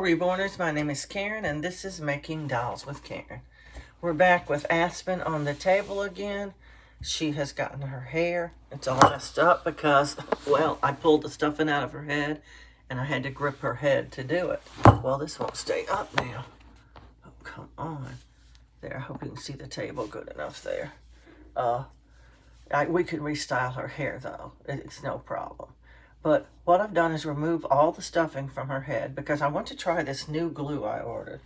Reborners, my name is Karen and this is Making Dolls with Karen. We're back with Aspen on the table again. She has gotten her hair. It's all messed up because, well, I pulled the stuffing out of her head and I had to grip her head to do it. Well, this won't stay up now. Oh, come on. There, I hope you can see the table good enough there. We can restyle her hair though. It's no problem. But what I've done is remove all the stuffing from her head because I want to try this new glue I ordered.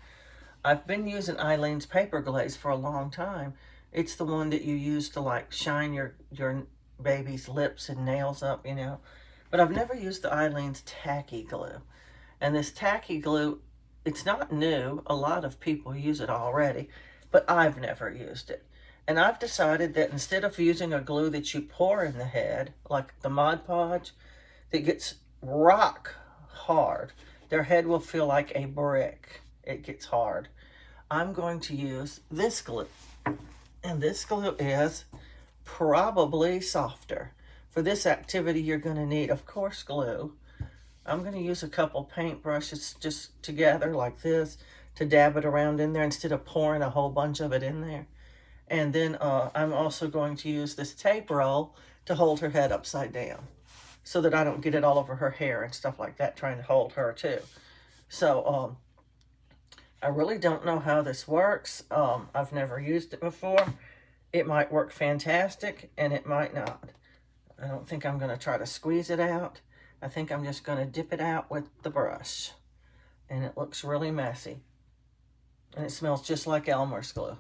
I've been using Eileen's paper glaze for a long time. It's the one that you use to like shine your baby's lips and nails up, you know. But I've never used the Eileen's tacky glue. And this tacky glue, it's not new. A lot of people use it already, but I've never used it. And I've decided that instead of using a glue that you pour in the head, like the Mod Podge, that gets rock hard, their head will feel like a brick. It gets hard. I'm going to use this glue. And this glue is probably softer. For this activity, you're going to need, of course, glue. I'm going to use a couple paint brushes just together like this to dab it around in there instead of pouring a whole bunch of it in there. And then I'm also going to use this tape roll to hold her head upside down so that I don't get it all over her hair and stuff like that, trying to hold her too. So I really don't know how this works. I've never used it before. It might work fantastic and it might not. I don't think I'm going to try to squeeze it out. I think I'm just going to dip it out with the brush. And it looks really messy. And it smells just like Elmer's glue.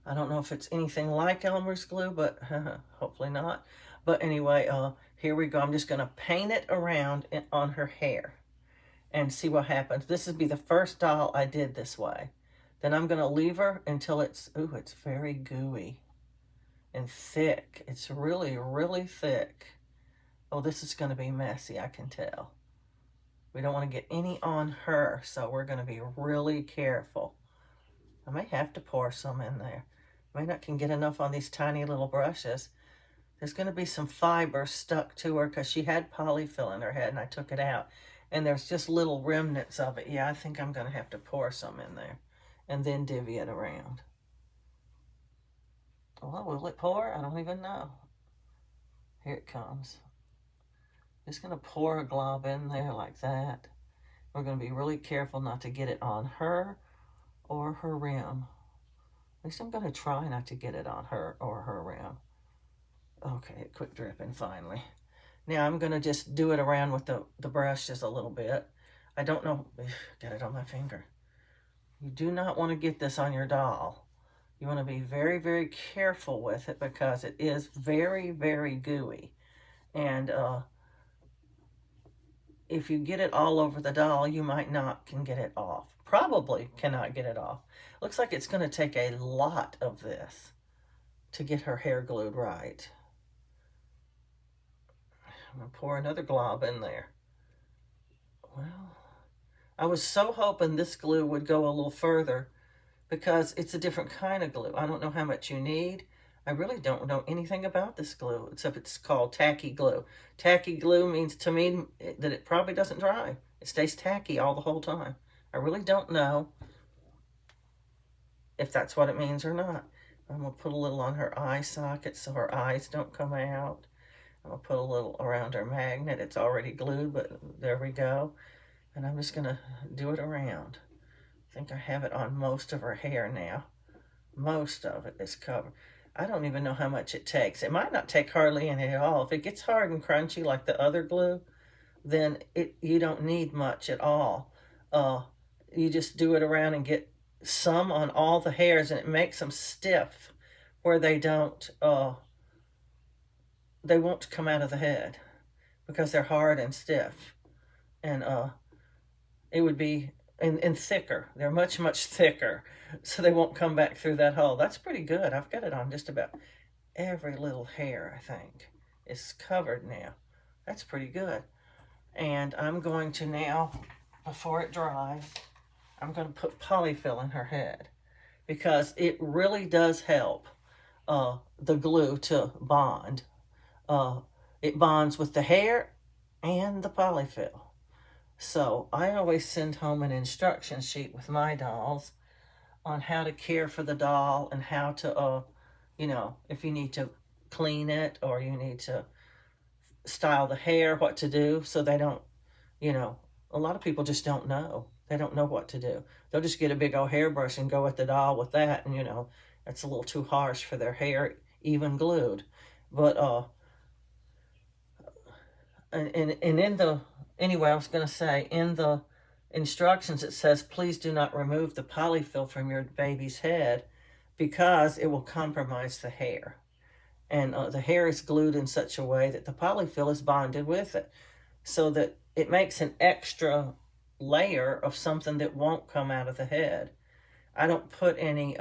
I don't know if it's anything like Elmer's glue, but hopefully not. But anyway, here we go. I'm just going to paint it around on her hair and see what happens. This would be the first doll I did this way. Then I'm going to leave her until it's very gooey and thick. It's really, really thick. Oh, this is going to be messy, I can tell. We don't want to get any on her, so we're going to be really careful. I may have to pour some in there. May not can get enough on these tiny little brushes. There's going to be some fiber stuck to her because she had polyfill in her head and I took it out. And there's just little remnants of it. Yeah, I think I'm going to have to pour some in there and then divvy it around. Well, will it pour? I don't even know. Here it comes. Just going to pour a glob in there like that. We're going to be really careful not to get it on her or her rim. At least I'm going to try not to get it on her or her rim. Okay, it quit dripping finally. Now I'm going to just do it around with the brushes a little bit. I don't know. Got it on my finger. You do not want to get this on your doll. You want to be very, very careful with it because it is very, very gooey. And if you get it all over the doll, you might not can get it off. Probably cannot get it off. Looks like it's going to take a lot of this to get her hair glued right. I'm going to pour another glob in there. Well, I was so hoping this glue would go a little further because it's a different kind of glue. I don't know how much you need. I really don't know anything about this glue, except it's called tacky glue. Tacky glue means to me that it probably doesn't dry. It stays tacky all the whole time. I really don't know if that's what it means or not. I'm going to put a little on her eye socket so her eyes don't come out. I'm going to put a little around her magnet. It's already glued, but there we go. And I'm just going to do it around. I think I have it on most of her hair now. Most of it is covered. I don't even know how much it takes. It might not take hardly any at all. If it gets hard and crunchy like the other glue, then you don't need much at all. You just do it around and get some on all the hairs, and it makes them stiff where they won't come out of the head because they're hard and stiff. And it would be and thicker. They're much, much thicker, so they won't come back through that hole. That's pretty good. I've got it on just about every little hair, I think. It's covered now. That's pretty good. And I'm going to now, before it dries, I'm going to put polyfill in her head because it really does help the glue to bond. It bonds with the hair and the polyfill. So I always send home an instruction sheet with my dolls on how to care for the doll and how to, you know, if you need to clean it or you need to style the hair, what to do so they don't, you know, a lot of people just don't know. They don't know what to do. They'll just get a big old hairbrush and go at the doll with that, and you know, that's a little too harsh for their hair, even glued. But and in the anyway, I was going to say in the instructions it says please do not remove the polyfill from your baby's head because it will compromise the hair, and the hair is glued in such a way that the polyfill is bonded with it, so that it makes an extra layer of something that won't come out of the head. I don't put any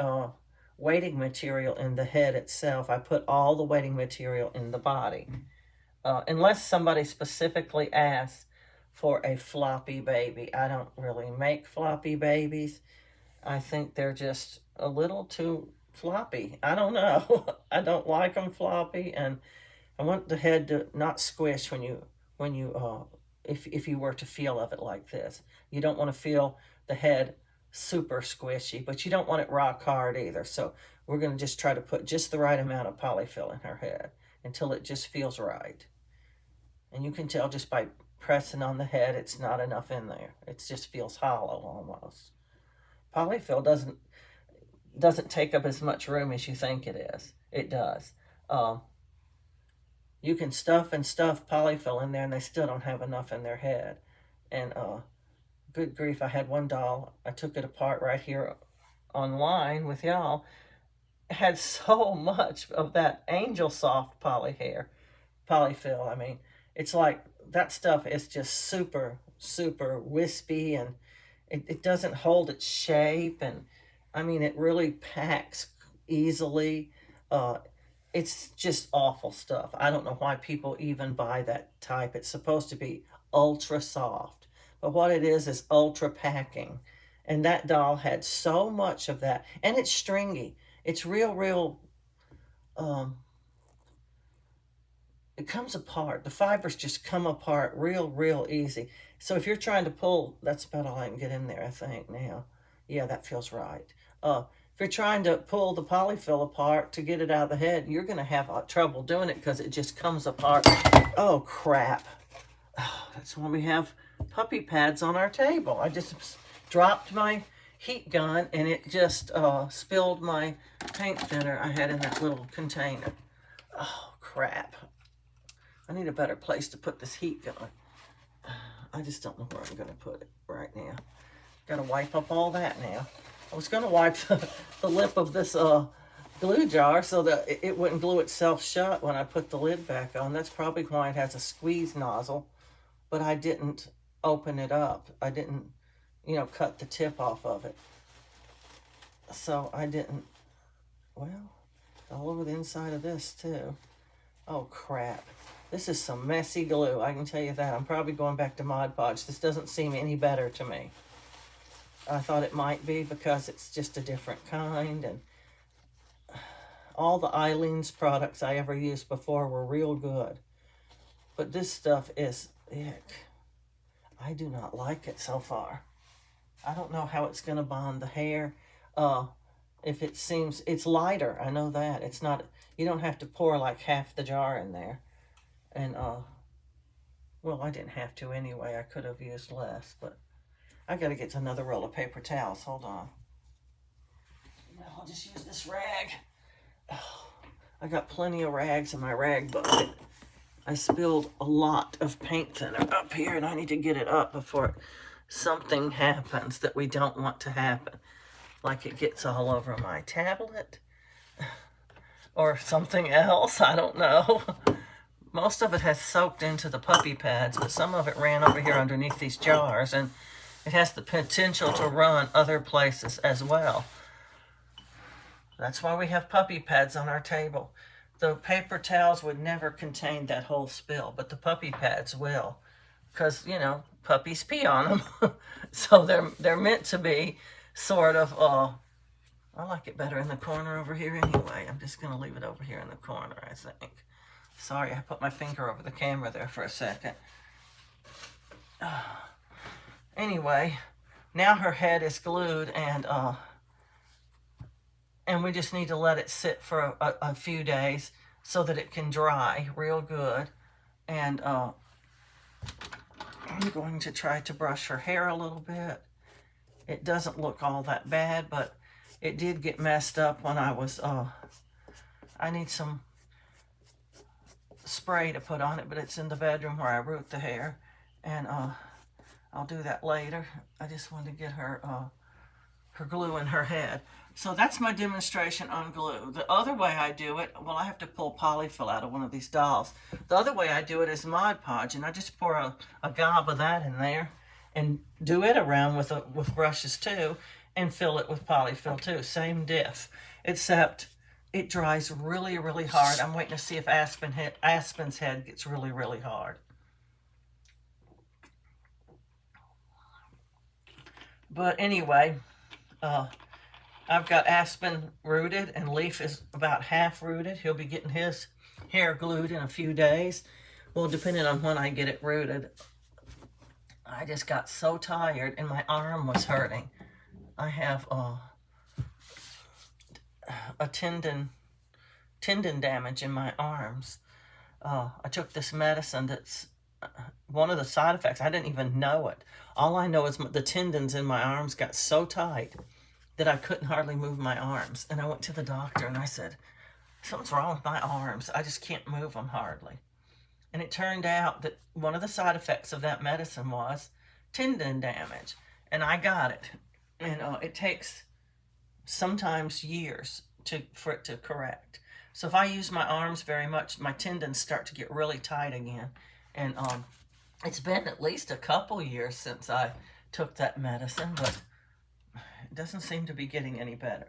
weighting material in the head itself. I put all the weighting material in the body. Unless somebody specifically asks for a floppy baby. I don't really make floppy babies. I think they're just a little too floppy. I don't know. I don't like them floppy, and I want the head to not squish when you if you were to feel of it like this. You don't want to feel the head super squishy, but you don't want it rock hard either. So we're going to just try to put just the right amount of polyfill in her head until it just feels right. And you can tell just by pressing on the head, it's not enough in there. It just feels hollow almost. Polyfill doesn't take up as much room as you think it is. It does. You can stuff and stuff polyfill in there, and they still don't have enough in their head. And good grief, I had one doll. I took it apart right here online with y'all. It had so much of that angel soft polyfill. I mean, it's like that stuff is just super, super wispy, and it doesn't hold its shape. And I mean, it really packs easily. It's just awful stuff. I don't know why people even buy that type. It's supposed to be ultra soft, but what it is ultra packing. And that doll had so much of that, and it's stringy. It's real. Um, it comes apart. The fibers just come apart real easy. So if you're trying to pull, that's about all I can get in there, I think, now. Yeah, that feels right. If you're trying to pull the polyfill apart to get it out of the head, you're going to have trouble doing it because it just comes apart. Oh, crap. Oh, that's why we have puppy pads on our table. I just dropped my heat gun, and it just spilled my paint thinner I had in that little container. Oh, crap. I need a better place to put this heat gun. I just don't know where I'm going to put it right now. Got to wipe up all that now. I was going to wipe the lip of this glue jar so that it wouldn't glue itself shut when I put the lid back on. That's probably why it has a squeeze nozzle, but I didn't open it up. I didn't, you know, cut the tip off of it. So I didn't, well, all over the inside of this too. Oh, crap. This is some messy glue, I can tell you that. I'm probably going back to Mod Podge. This doesn't seem any better to me. I thought it might be because it's just a different kind, and all the Eileen's products I ever used before were real good. But this stuff is ick. I do not like it so far. I don't know how it's going to bond the hair. If it seems, it's lighter, I know that. It's not, you don't have to pour like half the jar in there. And, well, I didn't have to anyway. I could have used less, but I got to get to another roll of paper towels. Hold on. I'll just use this rag. Oh, I got plenty of rags in my rag bucket. I spilled a lot of paint thinner up here, and I need to get it up before something happens that we don't want to happen. Like it gets all over my tablet or something else. I don't know. Most of it has soaked into the puppy pads, but some of it ran over here underneath these jars, and it has the potential to run other places as well. That's why we have puppy pads on our table. The paper towels would never contain that whole spill, but the puppy pads will, because, you know, puppies pee on them. So they're meant to be sort of, I like it better in the corner over here anyway. I'm just going to leave it over here in the corner, I think. Sorry, I put my finger over the camera there for a second. Anyway, now her head is glued, and we just need to let it sit for a few days so that it can dry real good. And I'm going to try to brush her hair a little bit. It doesn't look all that bad, but it did get messed up when I was, I need some spray to put on it, but it's in the bedroom where I root the hair. And I'll do that later. I just wanted to get her glue in her head. So that's my demonstration on glue. The other way I do it, well, I have to pull polyfill out of one of these dolls. The other way I do it is Mod Podge, and I just pour a gob of that in there and do it around with brushes too, and fill it with polyfill too. Same diff, except it dries really, really hard. I'm waiting to see if Aspen's head gets really, really hard. But anyway, I've got Aspen rooted, and Leaf is about half rooted. He'll be getting his hair glued in a few days. Well, depending on when I get it rooted. I just got so tired, and my arm was hurting. I have a tendon damage in my arms. I took this medicine that's one of the side effects. I didn't even know it. All I know is the tendons in my arms got so tight that I couldn't hardly move my arms. And I went to the doctor and I said, something's wrong with my arms. I just can't move them hardly. And it turned out that one of the side effects of that medicine was tendon damage. And I got it. And it takes sometimes years for it to correct. So if I use my arms very much, my tendons start to get really tight again. And it's been at least a couple years since I took that medicine, but it doesn't seem to be getting any better.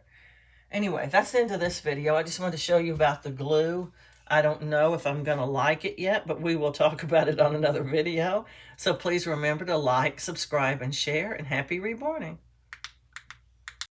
Anyway, that's the end of this video. I just wanted to show you about the glue. I don't know if I'm going to like it yet, but we will talk about it on another video. So please remember to like, subscribe, and share, and happy reborning.